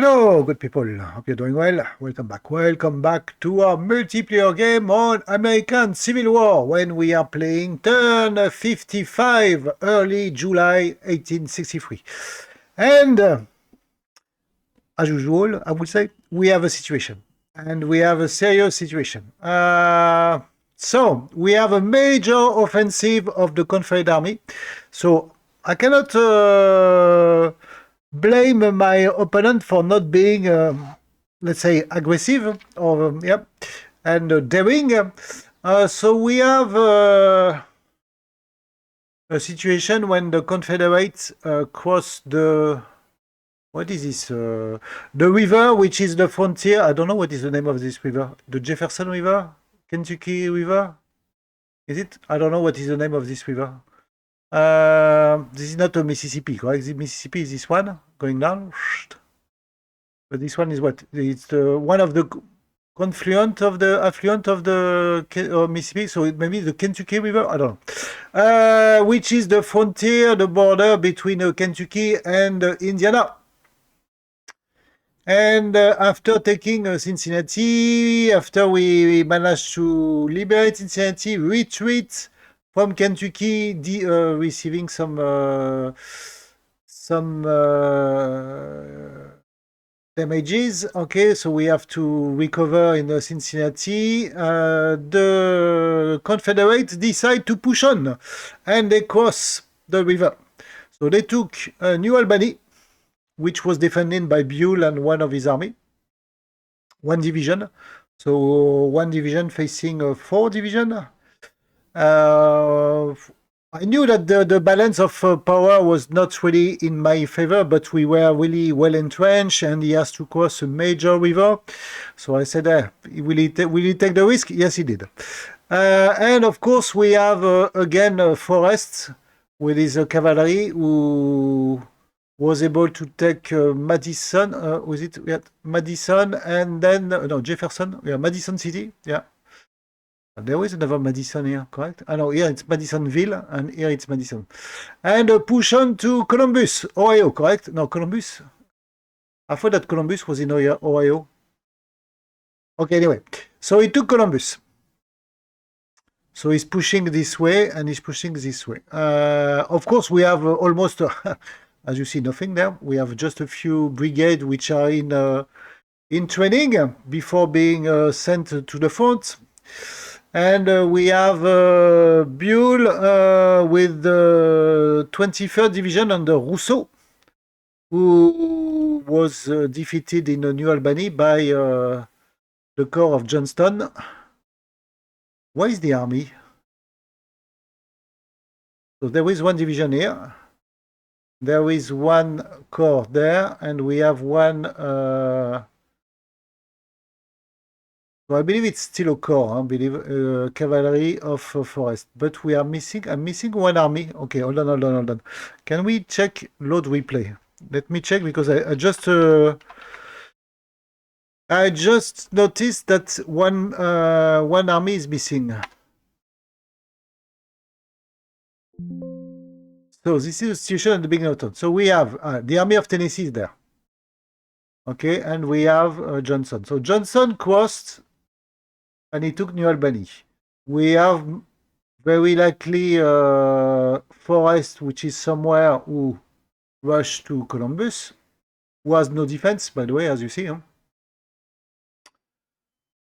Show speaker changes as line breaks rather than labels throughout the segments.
Hello, good people. Hope you're doing well. Welcome back. Welcome back to our multiplayer game on American Civil War when we are playing turn 55, early July 1863. And as usual, I would say we have a situation. And we have a serious situation. So we have a major offensive of the Confederate Army. So I cannot blame my opponent for not being, let's say, aggressive or and daring. So we have a situation when the Confederates cross the what is this? The river, which is the frontier. I don't know what is the name of this river. The Jefferson River, Kentucky River. Is it? I don't know what is the name of this river. This is not a Mississippi, correct? The Mississippi is this one going down. But this one is what? It's one of the confluent of the affluent of the Mississippi. So it may be the Kentucky River. I don't know. Which is the frontier, the border between Kentucky and Indiana. And after taking Cincinnati, after we managed to liberate Cincinnati, retreat from Kentucky, receiving some damages. Okay, so we have to recover in Cincinnati. The Confederates decide to push on, and they cross the river. So they took New Albany, which was defended by Buell and one of his army, one division. So one division facing 4 divisions. I knew that the balance of power was not really in my favor, but we were really well entrenched, and he has to cross a major river. So I said, will he take the risk? Yes, he did. And of course, we have again Forrest with his cavalry, who was able to take Madison. Was it Madison and then no Jefferson? Yeah, Madison City. Yeah. There is another Madison here, correct? I know, here it's Madisonville, and here it's Madison. And push on to Columbus, Ohio, correct? No, Columbus? I thought that Columbus was in Ohio. Okay, anyway. So he took Columbus. So he's pushing this way, and he's pushing this way. Of course, we have almost, as you see, nothing there. We have just a few brigades which are in training before being sent to the front. And we have Buell with the 23rd Division under Rousseau, who was defeated in New Albany by the Corps of Johnston. Where is the army? So there is one division here. There is one corps there, and we have one... So I believe it's still a corps, I believe, cavalry of Forrest. But we are missing, I'm missing one army. Okay, hold on. Can we check load replay? Let me check, because I just noticed that one army is missing. So this is the situation at the beginning of the turn. So we have the army of Tennessee is there. Okay, and we have Johnson. So Johnson crossed, and he took New Albany. We have very likely Forrest, which is somewhere who rushed to Columbus, who has no defense, by the way, as you see.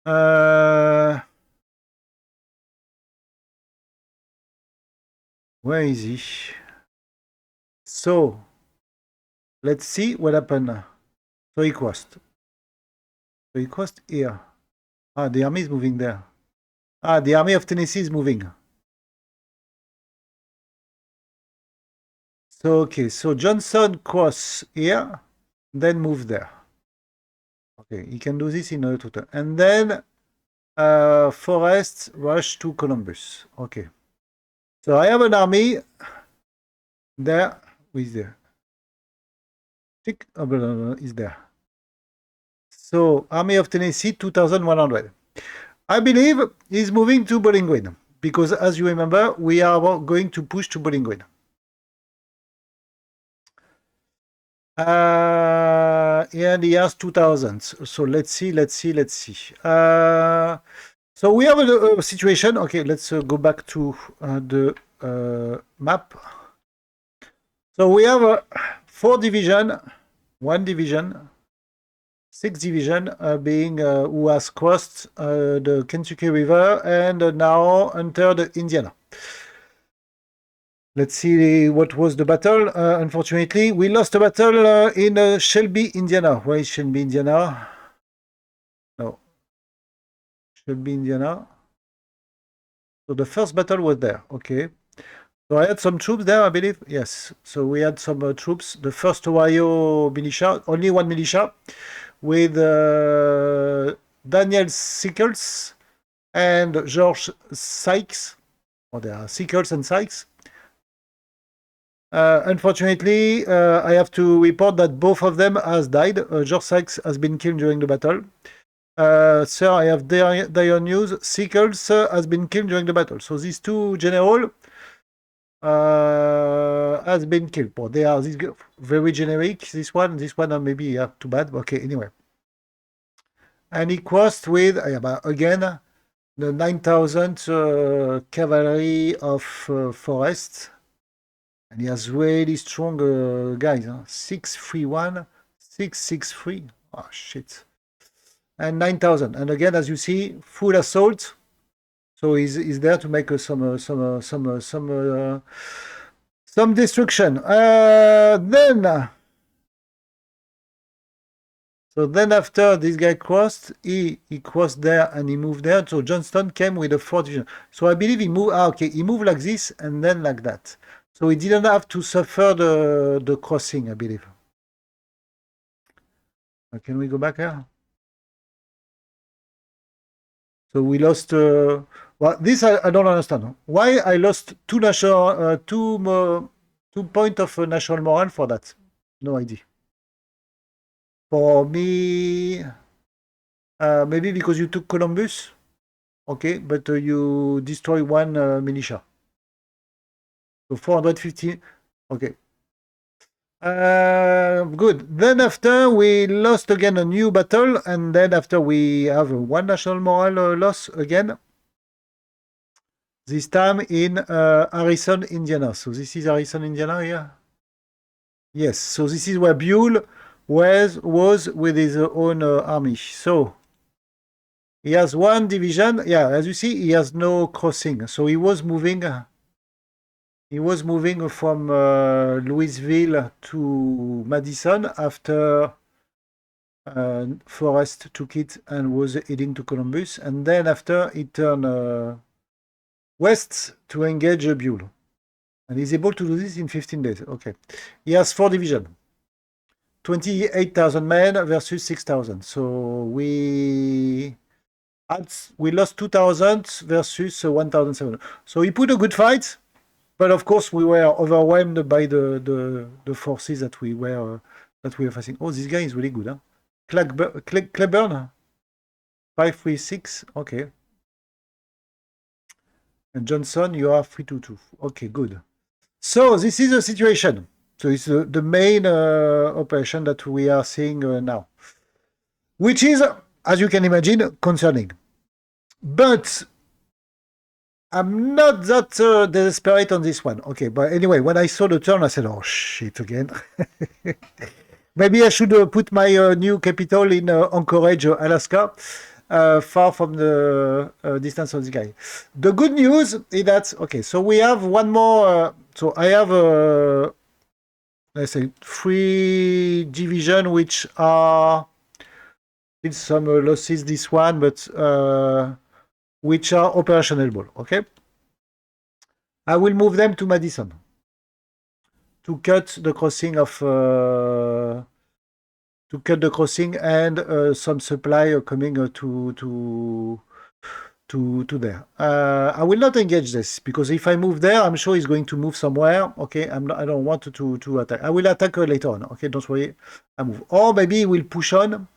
Where is he? So, let's see what happened. So he crossed. So he crossed here. The army is moving there. The army of Tennessee is moving. So, okay, so Johnson cross here, then move there. Okay, he can do this in order to turn. And then Forrest rush to Columbus. Okay. So I have an army there. Who is there? Oh, is there. So, Army of Tennessee, 2,100. I believe he's moving to Bowling Green, because as you remember, we are going to push to Bowling Green. In the years 2000. So let's see. So we have a situation. Okay, let's go back to the map. So we have 4 division, 1 division, 6 division being who has crossed the Kentucky River and now entered Indiana. Let's see what was the battle. Unfortunately, we lost a battle in Shelby, Indiana. Where is Shelby, Indiana? No. Shelby, Indiana. So the first battle was there. Okay. So I had some troops there, I believe. Yes. So we had some troops. The first Ohio militia, only 1 militia, with Daniel Sickles and George Sykes. Oh, there are Sickles and Sykes. Unfortunately, I have to report that both of them has died. George Sykes has been killed during the battle. Sir, I have dire news. Sickles has been killed during the battle. So these 2 generals has been killed. But they are very generic. This one maybe too bad. Okay, anyway. And he crossed with, again, the 9,000 cavalry of Forrest. And he has really strong guys. 631, 663. Oh, shit. And 9,000. And again, as you see, full assault. So he's there to make some destruction. Then after this guy crossed, he crossed there and he moved there. So Johnston came with a 4th division. So I believe he moved. Okay, he moved like this and then like that. So he didn't have to suffer the crossing, I believe. Can we go back here? So we lost. Well, this I don't understand. Why I lost 2 national, 2 points of national morale for that? No idea. For me, maybe because you took Columbus. Okay, but you destroy 1 militia. So 450. Okay. Good. Then after we lost again a new battle, and then after we have 1 national morale loss again. This time in Harrison, Indiana. So this is Harrison, Indiana here? Yes. So this is where Buell was with his own army. So he has 1 division. Yeah, as you see, he has no crossing. So he was moving from Louisville to Madison after Forrest took it and was heading to Columbus. And then after he turned west to engage Buell. And he's able to do this in 15 days. Okay. He has 4 divisions. 28,000 men versus 6,000. So we lost 2,000 versus 1,700. So he put a good fight. But of course, we were overwhelmed by the forces that we were facing. Oh, this guy is really good, huh? Claiborne? 536. Okay. And Johnson, you are 322. Okay, good. So this is the situation. So it's the main operation that we are seeing now, which is, as you can imagine, concerning. But I'm not that desperate on this one. Okay, but anyway, when I saw the turn, I said, oh, shit, again. Maybe I should put my new capital in Anchorage, Alaska, far from the distance of this guy. The good news is that, okay, so we have 1 more. So I have, let's say, 3 divisions which are still some losses, this one, but which are operational, okay? I will move them to Madison to cut the crossing of and some supply coming to there. I will not engage this because if I move there, I'm sure he's going to move somewhere. Okay, I don't want to attack. I will attack later on. Okay, don't worry. I move. Or maybe we'll push on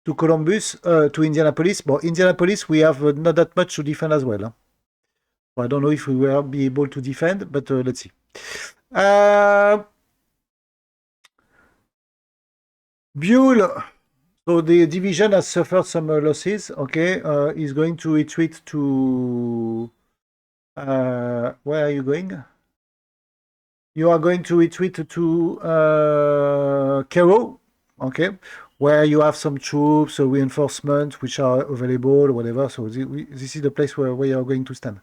to Columbus, to Indianapolis. But Indianapolis, we have not that much to defend as well. Huh? So I don't know if we will be able to defend, but let's see. Buell, so the division has suffered some losses, okay, is going to retreat to, where are you going? You are going to retreat to Cairo, okay, where you have some troops or reinforcements which are available or whatever. So this is the place where you are going to stand.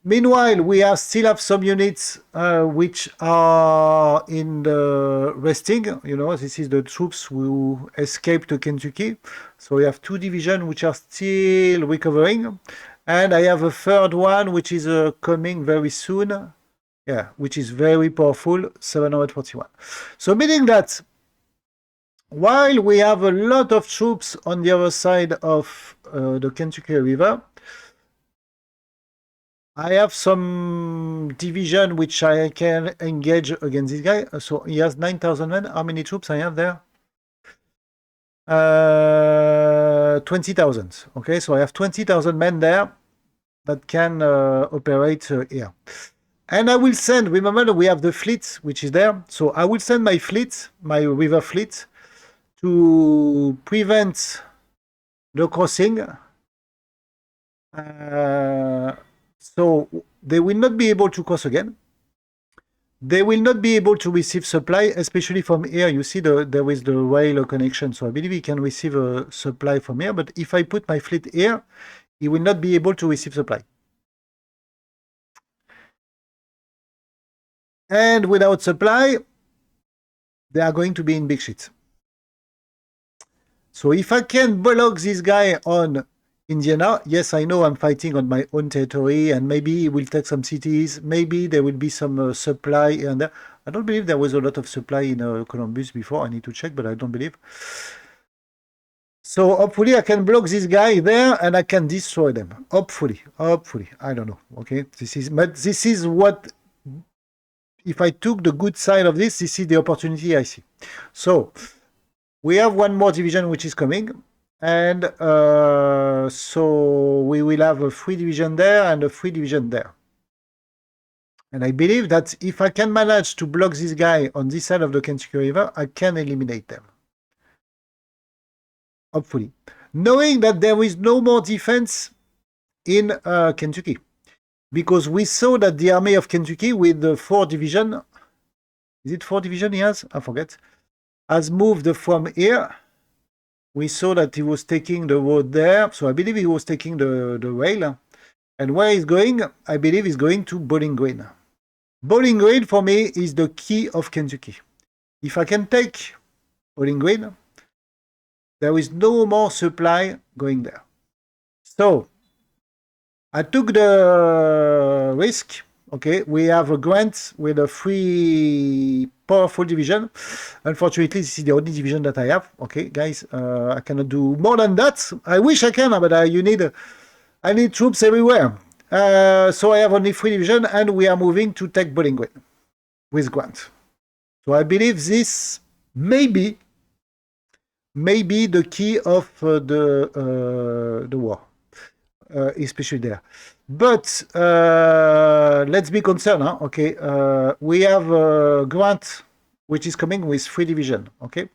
Meanwhile, we still have some units which are in the resting. You know, this is the troops who escaped to Kentucky. So we have 2 divisions which are still recovering. And I have a third one which is coming very soon. Yeah, which is very powerful, 741. So meaning that while we have a lot of troops on the other side of the Kentucky River, I have some division which I can engage against this guy. So he has 9,000 men. How many troops I have there? 20,000. Okay, so I have 20,000 men there that can operate here. And I will send, remember we have the fleet which is there. So I will send my fleet, my river fleet, to prevent the crossing. So they will not be able to cross again. They will not be able to receive supply, especially from here. You see there is the rail connection. So I believe he can receive a supply from here. But if I put my fleet here, he will not be able to receive supply. And without supply, they are going to be in big shit. So if I can block this guy on Indiana, yes, I know I'm fighting on my own territory, and maybe he will take some cities. Maybe there will be some supply here and there. I don't believe there was a lot of supply in Columbus before. I need to check, but I don't believe. So hopefully I can block this guy there and I can destroy them. Hopefully, I don't know. Okay, this is what. If I took the good side of this is the opportunity I see. So we have one more division which is coming. And so we will have a 3 division there and a 3 division there. And I believe that if I can manage to block this guy on this side of the Kentucky River, I can eliminate them. Hopefully. Knowing that there is no more defense in Kentucky. Because we saw that the army of Kentucky with the 4 division, is it 4 division he has? I forget, has moved from here. We saw that he was taking the road there. So I believe he was taking the rail. And where he's going, I believe he's going to Bowling Green. Bowling Green for me is the key of Kentucky. If I can take Bowling Green, there is no more supply going there. So I took the risk. Okay, we have a Grant with a 3 powerful division. Unfortunately, this is the only division that I have. Okay, guys, I cannot do more than that. I wish I can, but I need troops everywhere. So I have only 3 divisions, and we are moving to take Bowling Green with Grant. So I believe this may be the key of the war. Especially there. But let's be concerned, huh? Okay. We have Grant, which is coming with 3 divisions. Okay.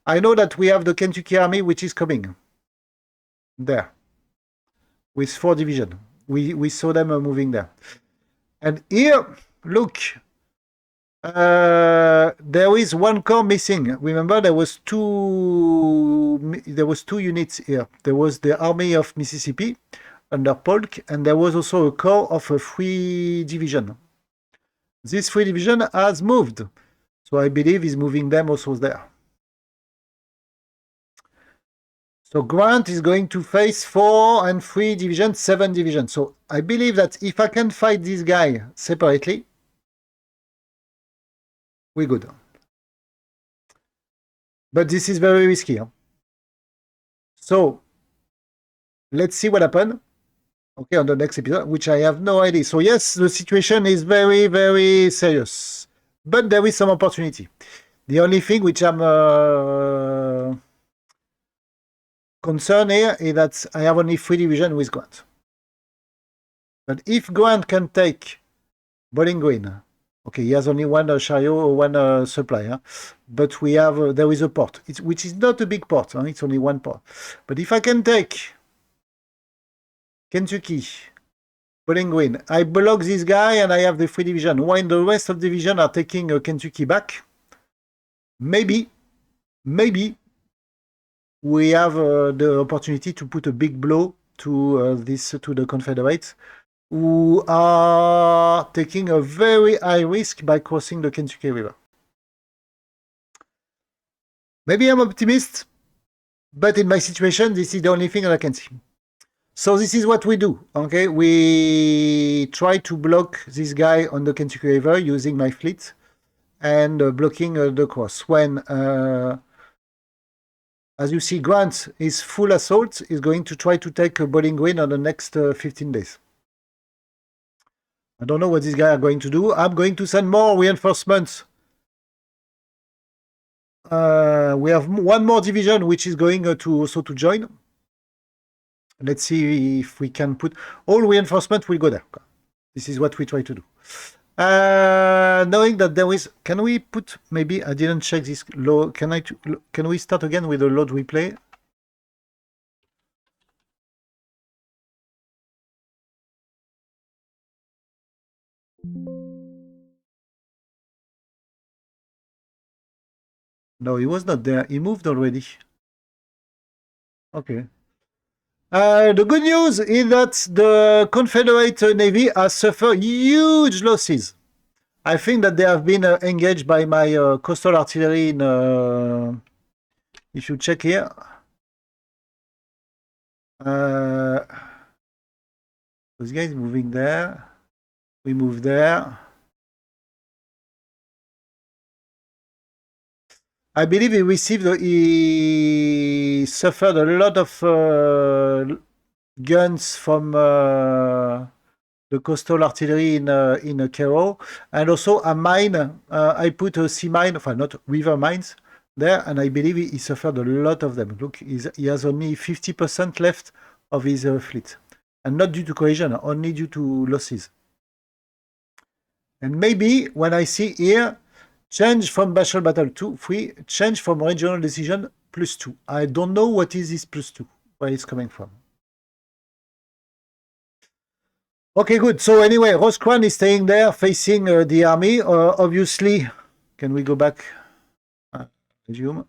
I know that we have the Kentucky Army, which is coming there with 4 divisions. We saw them moving there. And here, look, there is 1 corps missing. Remember, there was 2 units here. There was the Army of Mississippi under Polk, and there was also a corps of a 3 division. This 3 division has moved. So I believe he's moving them also there. So Grant is going to face 4 and 3 divisions, 7 divisions. So I believe that if I can fight this guy separately, we're good. But this is very risky. Huh? So let's see what happens. Okay, on the next episode, which I have no idea. So yes, the situation is very, very serious. But there is some opportunity. The only thing which I'm concerned here is that I have only 3 divisions with Grant. But if Grant can take Bowling Green, Okay, he has only one chariot, one supply, huh? But we have there is a port, which is not a big port. Huh? It's only one port. But if I can take Kentucky, Bowling Green, I block this guy and I have the free division. While the rest of the division are taking Kentucky back, maybe we have the opportunity to put a big blow to the Confederates, who are taking a very high risk by crossing the Kentucky River. Maybe I'm optimist, but in my situation, this is the only thing that I can see. So this is what we do, okay? We try to block this guy on the Kentucky River using my fleet and blocking the cross. When, as you see, Grant is full assault, is going to try to take Bowling Green on the next 15 days. I don't know what these guys are going to do. I'm going to send more reinforcements. We have one more division which is going to also to join. Let's see if we can put all reinforcement will go there. This is what we try to do. Knowing that there is, can we put, maybe I didn't check this load. Can we start again with the load replay? No, he was not there. He moved already. Okay. The good news is that the Confederate Navy has suffered huge losses. I think that they have been engaged by my coastal artillery in, if you check here. Those guys moving there. We move there. I believe he suffered a lot of guns from the coastal artillery in Cairo, and also a mine. I put a sea mine, not river mines there, and I believe he suffered a lot of them. Look, he has only 50% left of his fleet, and not due to cohesion, only due to losses. And maybe when I see here, change from Marshall Battle 3, change from regional decision +2. I don't know what is this +2, where it's coming from. Okay, good. So anyway, Roscran is staying there facing the army. Obviously, can we go back? Resume.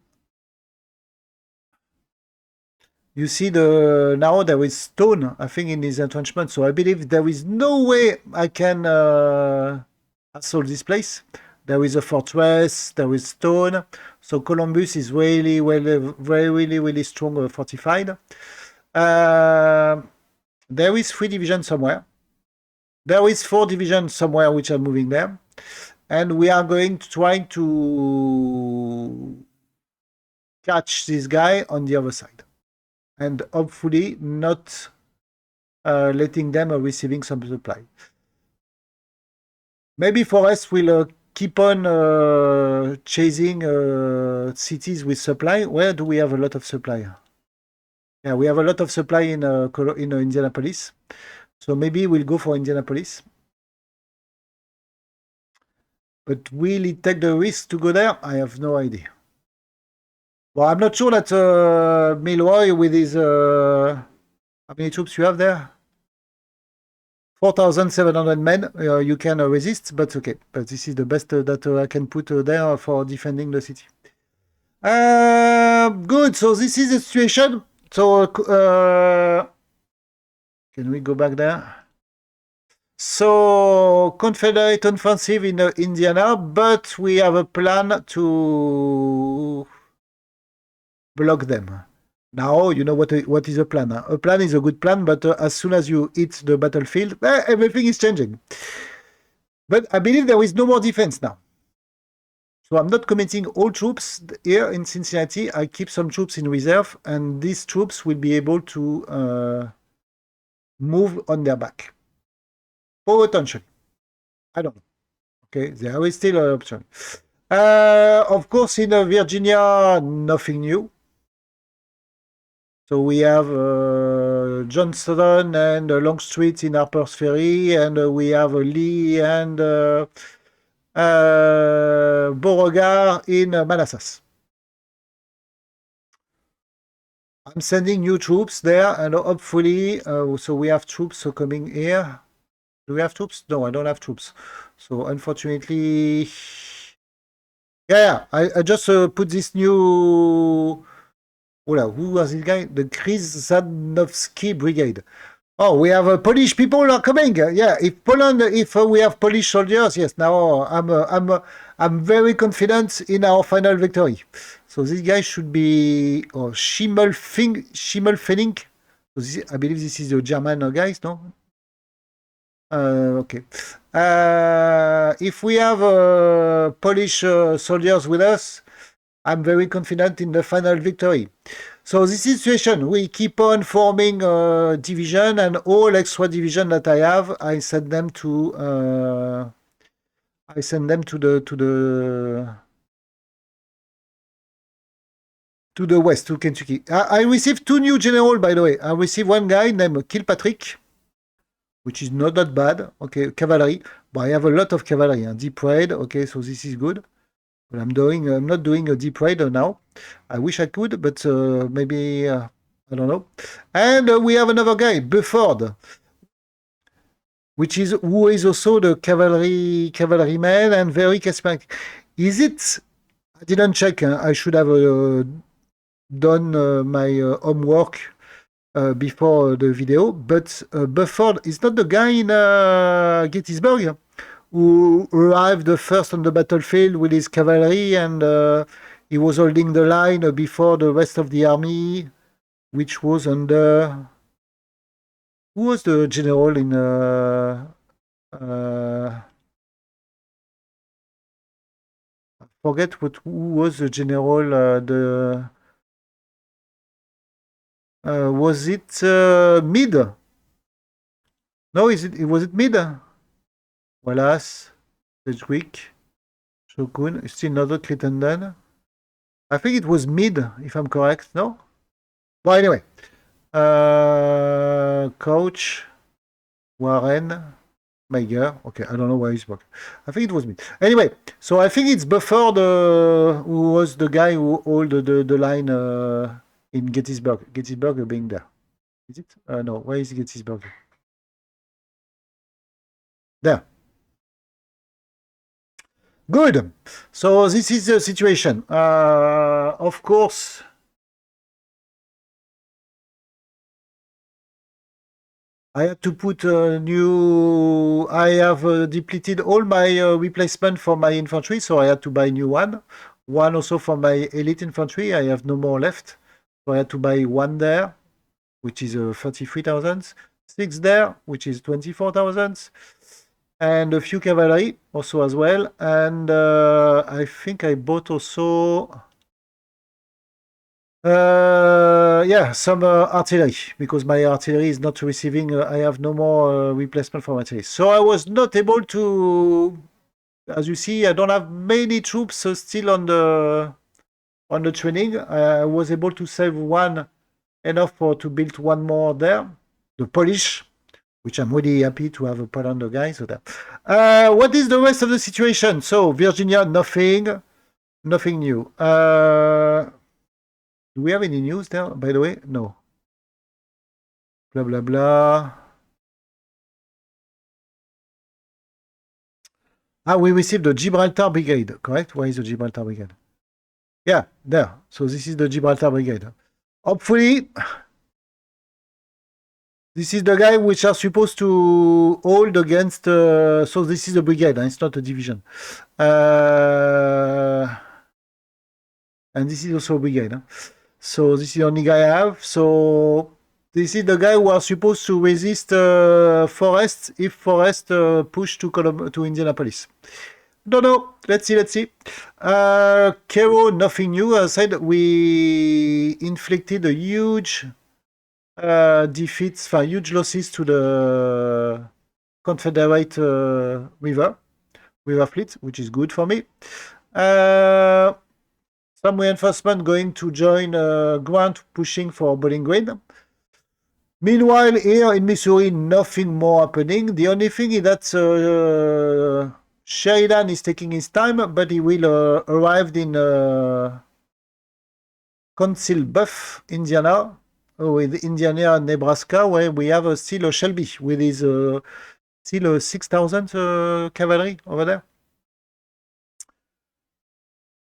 You see now there is stone, I think, in his entrenchment. So I believe there is no way I can assault this place. There is a fortress, there is stone. So Columbus is really, really strong fortified. There is 3 divisions somewhere. There is 4 divisions somewhere which are moving there. And we are going to try to catch this guy on the other side. And hopefully not letting them receiving some supply. Maybe Forrest will keep on chasing cities with supply. Where do we have a lot of supply? Yeah, we have a lot of supply in Indianapolis. So maybe we'll go for Indianapolis. But will he take the risk to go there? I have no idea. Well, I'm not sure that Milroy with his... how many troops you have there? 4,700 men. You can resist, but okay. But this is the best that I can put there for defending the city. Good. So this is the situation. So can we go back there? So Confederate offensive in Indiana, but we have a plan to block them. Now, you know what is a plan. A plan is a good plan, but as soon as you hit the battlefield, everything is changing. But I believe there is no more defense now. So I'm not committing all troops here in Cincinnati. I keep some troops in reserve, and these troops will be able to move on their back. For attention. I don't know. Okay, there is still an option. Of course, in Virginia, nothing new. So we have Johnston and Longstreet in Harper's Ferry, and we have Lee and Beauregard in Manassas. I'm sending new troops there, and hopefully, so we have troops coming here. Do we have troops? No, I don't have troops. So unfortunately, yeah, I just put this new. Who was this guy? The Krzyzanowski Brigade. Oh, we have Polish people are coming. Yeah, if Poland, if we have Polish soldiers, yes. Now I'm very confident in our final victory. So this guy should be Schimmelfenning. So I believe this is the German guys, no? Okay. If we have Polish soldiers with us, I'm very confident in the final victory. So this situation, we keep on forming division, and all extra division that I have, I send them to the west, to Kentucky. I received 2 new generals, by the way. I received one guy named Kilpatrick, which is not that bad. Okay, cavalry. But I have a lot of cavalry. Deep raid. Okay, so this is good. But I'm not doing a deep raid now. I wish I could, but maybe I don't know. And we have another guy, Bufford, who is also the cavalryman and very charismatic. Is it? I didn't check. I should have done my homework before the video. But Bufford is not the guy in Gettysburg who arrived first on the battlefield with his cavalry, and he was holding the line before the rest of the army, which was under... Who was the general in... I forget who was the general, was it Meade? No, was it Meade? Wallace, Sedgwick, Shokun, still another Crittenden. I think it was Meade, if I'm correct, no? Well, anyway. Couch, Warren, Mayer. Okay, I don't know why he's working. I think it was Meade. Anyway, so I think it's Bufford who was the guy who held the line in Gettysburg. Gettysburg being there. Is it? No, where is Gettysburg? There. Good. So this is the situation. Of course, I had to put new... I have depleted all my replacement for my infantry, so I had to buy new one. One also for my elite infantry. I have no more left. So I had to buy one there, which is 33,000. 6 there, which is 24,000. And a few cavalry also as well. And I think I bought also... some artillery, because my artillery is not receiving... I have no more replacement for artillery. So I was not able to... As you see, I don't have many troops still on the training. I was able to save one enough to build one more there. The Polish, which I'm really happy to have a Poland guy. So there. What is the rest of the situation? So Virginia, nothing new. Do we have any news there, by the way? No. Blah, blah, blah. We received the Gibraltar Brigade, correct? Where is the Gibraltar Brigade? Yeah, there. So this is the Gibraltar Brigade. Hopefully, this is the guy which are supposed to hold against... so this is the brigade, it's not a division. And this is also a brigade. So this is the only guy I have. So this is the guy who are supposed to resist Forrest if Forrest push to Indianapolis. Don't know. Let's see. Cairo, nothing new. As I said, we inflicted a huge defeats, huge losses to the Confederate river fleet, which is good for me. Some reinforcement going to join Grant pushing for Bowling Green. Meanwhile, here in Missouri, nothing more happening. The only thing is that Sheridan is taking his time, but he will arrive in Council Bluff, Indiana, with Indiana and Nebraska, where we have still a Shelby with his still 6,000 cavalry over there.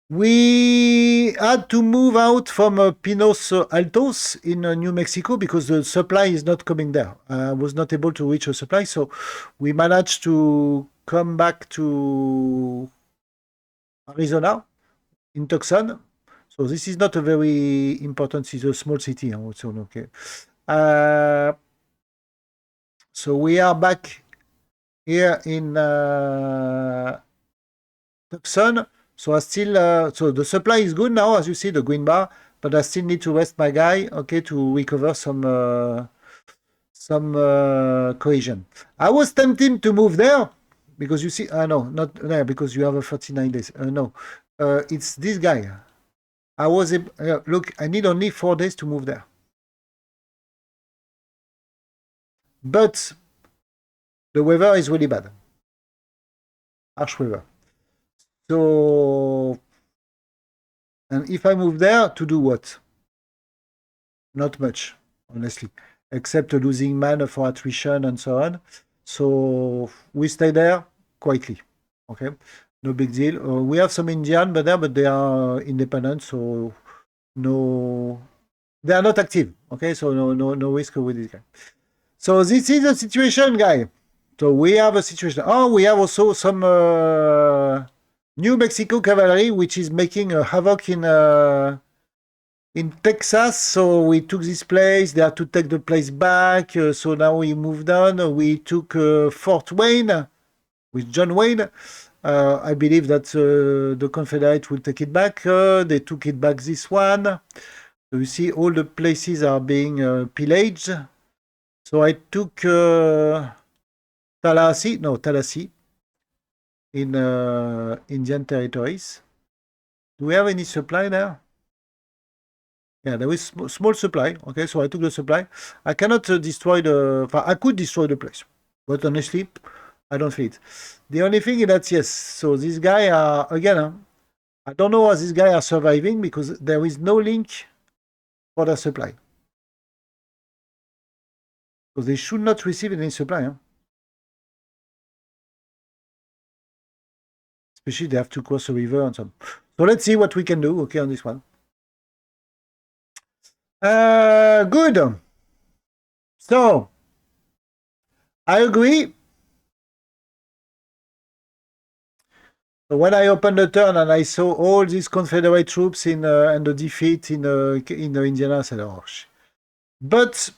We had to move out from Pinos Altos in New Mexico because the supply is not coming there. I was not able to reach a supply, so we managed to come back to Arizona in Tucson. So this is not a very important city, it's a small city. Also, okay. So we are back here in Tucson. So I still, so the supply is good now, as you see, the green bar, but I still need to rest my guy, okay, to recover some cohesion. I was tempted to move there because you see, no, not there because you have a 39 days. No, it's this guy. I was look, I need only 4 days to move there. But the weather is really bad. Harsh weather. So, and if I move there, to do what? Not much, honestly, except losing mana for attrition and so on. So we stay there quietly, okay? No big deal. We have some Indian, but they are independent, so no, they are not active, okay? So no risk with this guy. So this is the situation, guy. So we have a situation. Oh, we have also some New Mexico cavalry, which is making a havoc in Texas. So we took this place. They had to take the place back. So now we moved on. We took Fort Wayne with John Wayne. I believe that the Confederate will take it back. They took it back, this one. So you see all the places are being pillaged. So I took Tallahassee in Indian territories. Do we have any supply there? Yeah, there is small supply. Okay, so I took the supply. I cannot destroy I could destroy the place, but honestly, I don't feel it. The only thing is that, yes, so this guy, again, I don't know how this guy are surviving because there is no link for the supply. So they should not receive any supply. Especially they have to cross a river and so on. So let's see what we can do, okay, on this one. Good. So, I agree. So when I opened the turn and I saw all these Confederate troops and the defeat in Indiana, I said, oh, but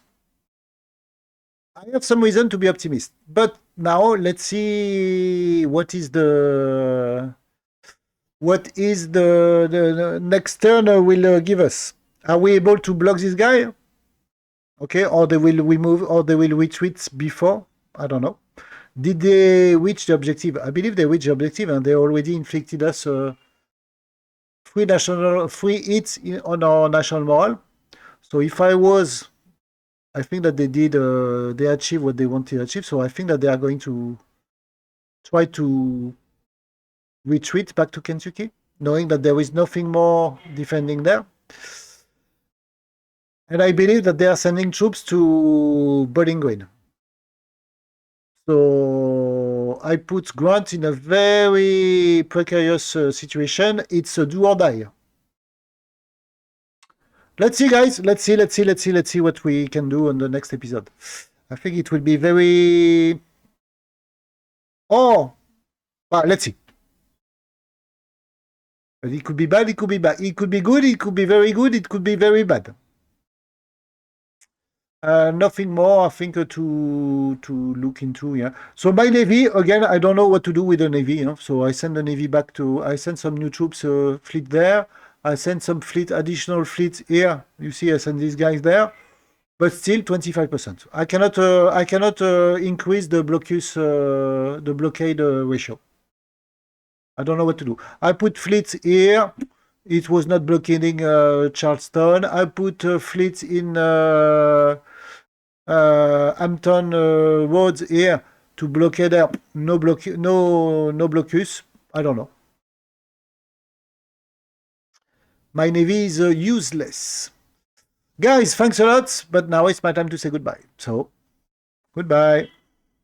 I have some reason to be optimistic. But now let's see what is the next turn will give us. Are we able to block this guy? Okay, or they will remove, or they will retreat before? I don't know. Did they reach the objective? I believe they reached the objective, and they already inflicted us 3 hits on our national morale. So if I think that they achieved what they wanted to achieve. So I think that they are going to try to retreat back to Kentucky, knowing that there is nothing more defending there. And I believe that they are sending troops to Bowling Green. So I put Grant in a very precarious situation. It's a do or die. Let's see, guys. Let's see what we can do on the next episode. I think it will be very... Oh! Well, let's see. But it could be bad, it could be bad. It could be good, it could be very good, it could be very bad. Nothing more, I think, to look into, yeah. So my Navy, again, I don't know what to do with the Navy, So I send the Navy back I send some new troops fleet there. I send some additional fleet here. You see, I send these guys there. But still 25%. I cannot increase the blockade ratio. I don't know what to do. I put fleets here. It was not blockading Charleston. I put fleets in Hampton Roads here to blockade there. No blocus. I don't know. My navy is useless. Guys, thanks a lot, but now it's my time to say goodbye. So, goodbye.